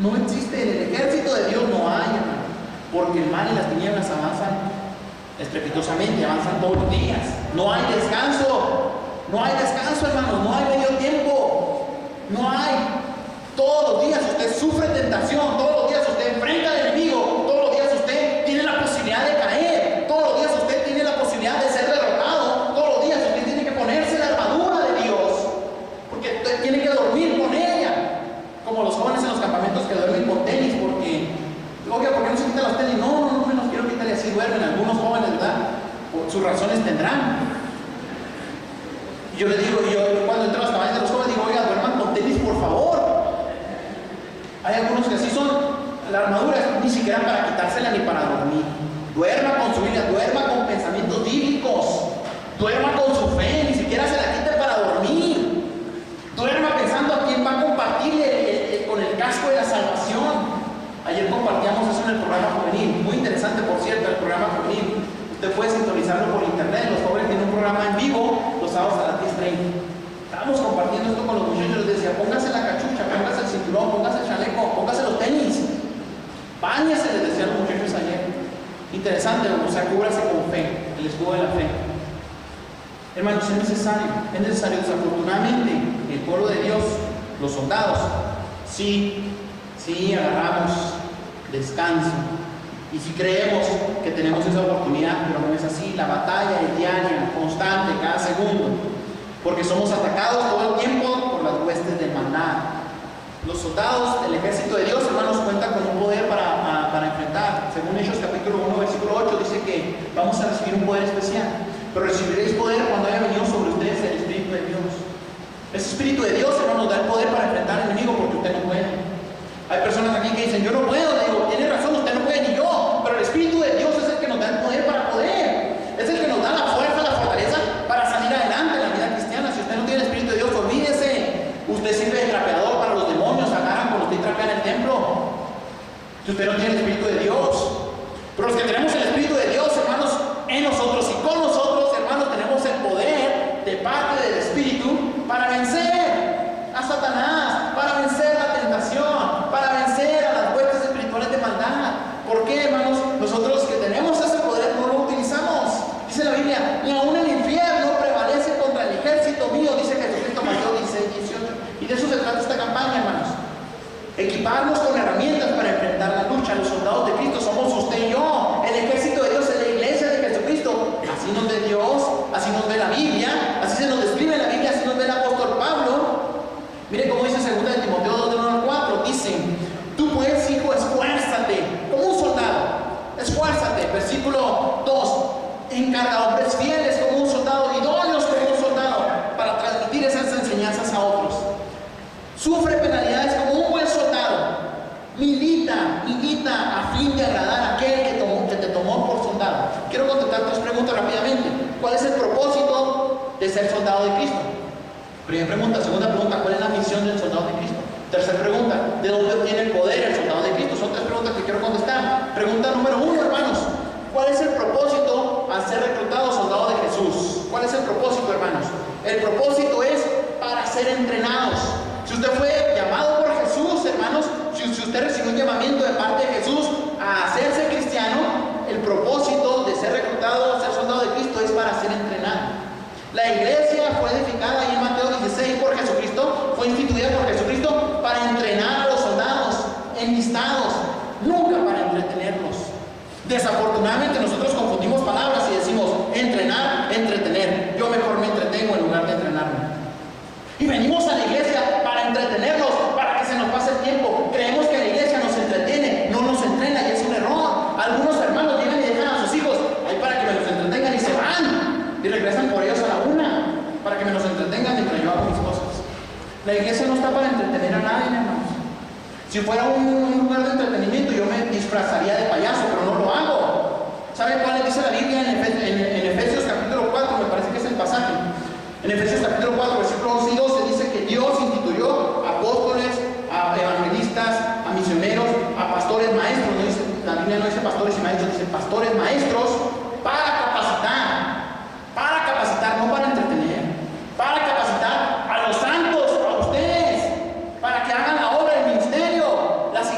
No existe. En el ejército de Dios no hay, hermano. Porque el mal y las tinieblas avanzan estrepitosamente, avanzan todos los días. No hay descanso. No hay descanso, hermano. No hay medio tiempo. No hay. Todos los días usted sufre tentación. Todos los días usted enfrenta al enemigo. Todos los días usted tiene la posibilidad de caer. Todos los días usted tiene la posibilidad de ser derrotado. Todos los días usted tiene que ponerse la armadura de Dios. Porque usted tiene que dormir con ella. Como los jóvenes en los campamentos que duermen con tenis. Porque, oiga, ¿por qué no se quitan los tenis? No me los quiero quitar, y así duermen algunos jóvenes, ¿verdad? Sus razones tendrán. Yo le digo, yo cuando entro a las cabañas de los jóvenes digo, oiga, duerman con tenis, por favor. Hay algunos que así son. La armadura es ni siquiera para quitársela ni para dormir. Duerma con su Biblia, duerma con pensamientos bíblicos, duerma con su fe, ni siquiera se la quite para dormir. Duerma pensando a quién va a compartir con el casco de la salvación. Ayer compartíamos eso en el programa juvenil, muy interesante, por cierto, el programa juvenil. Usted puede sintonizarlo por internet. Los jóvenes tienen un programa en vivo los sábados a las 10:30. Estábamos compartiendo esto con los muchachos. Les decía, póngase la cachucha, póngase el cinturón, póngase el chaleco, póngase los tenis, báñese, les decía a los muchachos ayer. Interesante, o sea, cúbrase con fe, el escudo de la fe. Hermanos, es necesario. Desafortunadamente, el pueblo de Dios, los soldados, sí agarramos descanso. Y si creemos que tenemos esa oportunidad, pero no es así. La batalla es diaria, constante, cada segundo. Porque somos atacados todo el tiempo por las huestes del maldad. Los soldados del ejército de Dios, hermanos, cuentan con un poder para enfrentar. Según Hechos capítulo 1, versículo 8, dice que vamos a recibir un poder especial. Pero recibiréis poder cuando haya venido sobre ustedes el Espíritu de Dios. Ese Espíritu de Dios, hermanos, da el poder para enfrentar al enemigo, porque usted no puede. Hay personas aquí que dicen, yo no puedo. Le digo, tiene razón, usted no puede, ni yo. Pero el Espíritu de Dios es el que nos da el poder para poder. Es el que nos da la fuerza, la fortaleza para salir adelante en la vida cristiana. Si usted no tiene el Espíritu de Dios, olvídese. Usted sirve de trapeador para los demonios, agarran cuando usted trapea en el templo. Si usted no tiene el Espíritu de Dios. Pero los que tenemos el Espíritu de Dios, hermanos, en nosotros y con nosotros, hermanos, tenemos el poder de parte del Espíritu para vencer a Satanás, para vencer la tentación, para vencer a las huestes espirituales de maldad. ¿Por qué, hermanos? Nosotros que tenemos ese poder no lo utilizamos. Dice la Biblia, ni aún el infierno prevalece contra el ejército mío, dice Jesucristo, Mateo 16:18. Y de eso se trata esta campaña, hermanos. Equiparnos con herramientas para enfrentar la lucha. Los soldados de Cristo somos usted y yo. El ejército de Dios es la iglesia de Jesucristo. Así nos ve Dios, así nos ve la Biblia, así se nos describe la Biblia, así nos ve el apóstol Pablo. Mire cómo dice 2 de Timoteo 2:1-4. Dicen, tú pues, hijo, esfuérzate como un soldado. Esfuérzate. Versículo 2. Encarga hombres fieles como un soldado, idóneos como un soldado, para transmitir esas enseñanzas a otros. Sufre penalidades como un buen soldado. Milita a fin de agradar a aquel que te tomó por soldado. Quiero contestar 3 preguntas rápidamente. ¿Cuál es el propósito de ser soldado de Cristo? Primera pregunta. Segunda pregunta, ¿cuál es la misión del soldado de Cristo? Tercera pregunta, ¿de dónde obtiene el poder el soldado de Cristo? Son 3 preguntas que quiero contestar. Pregunta número 1, hermanos. ¿Cuál es el propósito al ser reclutado soldado de Jesús? ¿Cuál es el propósito, hermanos? El propósito es para ser entrenados. Si usted fue llamado por Jesús, hermanos, si usted recibió un llamamiento de parte de Jesús a hacerse cristiano, el propósito de ser reclutado a ser soldado de Cristo es para ser entrenado. La iglesia fue edificada ahí en Mateo 16 por Jesucristo, fue instituida por Jesucristo para entrenar a los soldados enlistados, nunca para entretenerlos. Desafortunadamente nosotros confundimos palabras y decimos entrenar, entretener. Yo mejor me entretengo en lugar de entrenarme. Y venimos a la iglesia para entretenernos, para que se nos pase el tiempo. Creemos que la iglesia nos entretiene, no nos entrena, y es un error. Algunos hermanos llegan y dejan a sus hijos ahí para que me los entretengan y se van. Y regresan por ellos a la 1 para que me los entretengan mientras yo hago mis cosas. La iglesia no está para entretener a nadie, hermanos. Si fuera un lugar de entretenimiento, yo me disfrazaría de payaso, pero no lo hago. ¿Saben cuál dice la Biblia en Efesios capítulo 4? Me parece que es el pasaje. En Efesios capítulo 4, versículo 11 y 12 dice que Dios instituyó apóstoles, a evangelistas, a misioneros, a pastores maestros. No dice, la Biblia no dice pastores y maestros, dice pastores maestros para capacitar, no para entretener, para capacitar a los santos, a ustedes, para que hagan la obra del ministerio. Las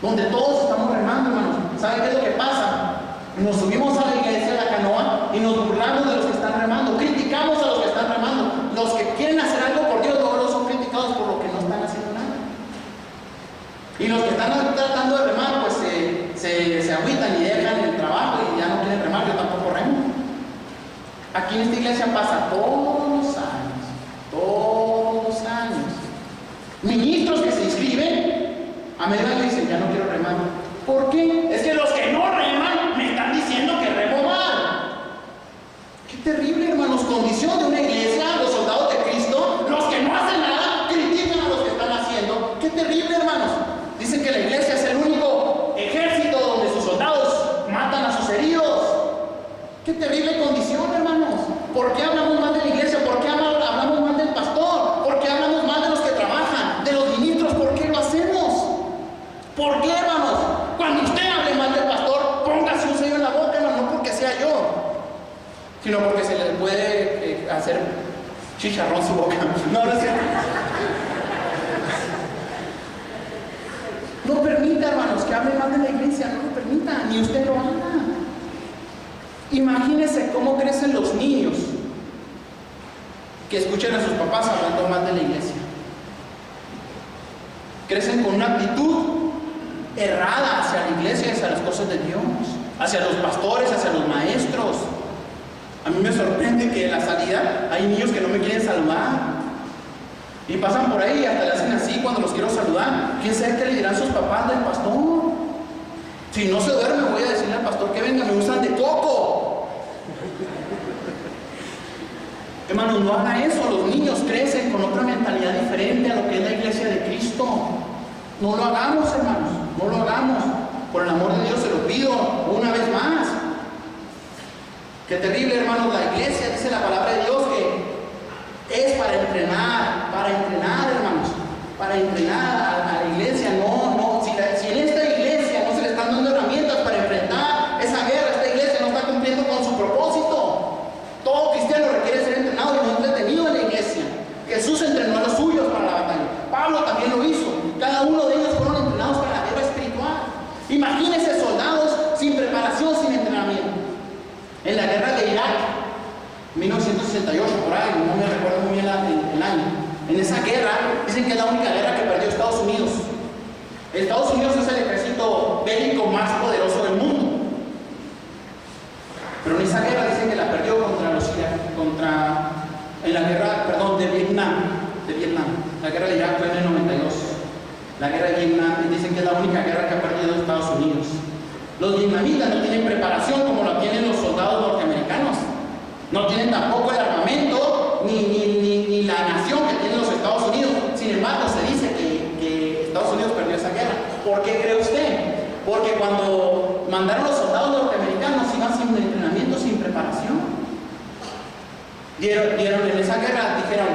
donde todos estamos remando, hermanos. ¿Saben qué es lo que pasa? Nos subimos a la iglesia, a la canoa, y nos burlamos de los que están remando, criticamos a los que están remando. Los que quieren hacer algo por Dios luego son criticados por lo que no están haciendo nada. Y los que están tratando de remar, pues se agüitan y dejan el trabajo y ya no quieren remar. Yo tampoco remo. Aquí en esta iglesia pasa todos los años. Ministros que se inscriben, a medio año dicen, ya no quiero remar. ¿Por qué? Es que los que no reman me están diciendo que remo mal. Qué terrible, hermanos. Condición de una iglesia, los soldados de Cristo, los que no hacen nada, critican a los que están haciendo. Qué terrible, hermanos. Dicen que la iglesia es el único ejército donde sus soldados matan a sus heridos. Qué terrible condición, hermanos. ¿Por qué hablamos mal de la iglesia? ¿Por qué hablamos mal del pastor? ¿Por qué hablamos mal de los que trabajan? ¿De los ministros? ¿Por qué lo hacemos? ¿Por qué, hermanos? Cuando usted hable mal del pastor, póngase un sello en la boca, hermano, no porque sea yo, sino porque se le puede hacer chicharrón su boca. No, no es cierto. No permita, hermanos, que hable mal de la iglesia, no lo permita, ni usted lo haga. Imagínense cómo crecen los niños que escuchan a sus papás hablando mal de la iglesia. Crecen con una actitud errada hacia la iglesia, hacia las cosas de Dios, hacia los pastores, hacia los maestros. A mí me sorprende que en la salida hay niños que no me quieren saludar y pasan por ahí y hasta le hacen así cuando los quiero saludar. ¿Quién sabe qué le dirán sus papás del pastor? Si no se duerme, voy a decirle al pastor que venga, me usan de coco. Hermanos, no haga eso. Los niños crecen con otra mentalidad diferente a lo que es la iglesia de Cristo. No lo hagamos, hermanos, no lo hagamos. Por el amor de Dios se lo pido una vez más. Qué terrible, hermanos, la iglesia, dice la palabra de Dios, que es para entrenar, hermanos, para entrenar a la iglesia. Si en esta iglesia no se le están dando herramientas para enfrentar esa guerra, esta iglesia no está cumpliendo con su propósito. Todo cristiano requiere ser entrenado y no entretenido en la iglesia. Jesús entrenó a los suyos para la batalla. Pablo también lo hizo. Cada uno de ellos fueron entrenados para la guerra espiritual. Imagínense soldados sin preparación, sin entrenamiento. En la guerra de Irak, 1968, por ahí, no me recuerdo muy bien el año. En esa guerra, dicen que es la única guerra que perdió Estados Unidos. Estados Unidos es el ejército bélico más poderoso del mundo. Pero en esa guerra dicen que la perdió en la guerra, de Vietnam. La guerra de Irak fue en el 92. La guerra de Vietnam dicen que es la única guerra que ha perdido Estados Unidos. Los vietnamitas no tienen preparación como la tienen los soldados norteamericanos. No tienen tampoco el armamento ni la nación que tienen los Estados Unidos. Sin embargo, se dice que Estados Unidos perdió esa guerra. ¿Por qué cree usted? Porque cuando mandaron los soldados norteamericanos iban sin entrenamiento, sin preparación. Dieron en esa guerra, dijeron: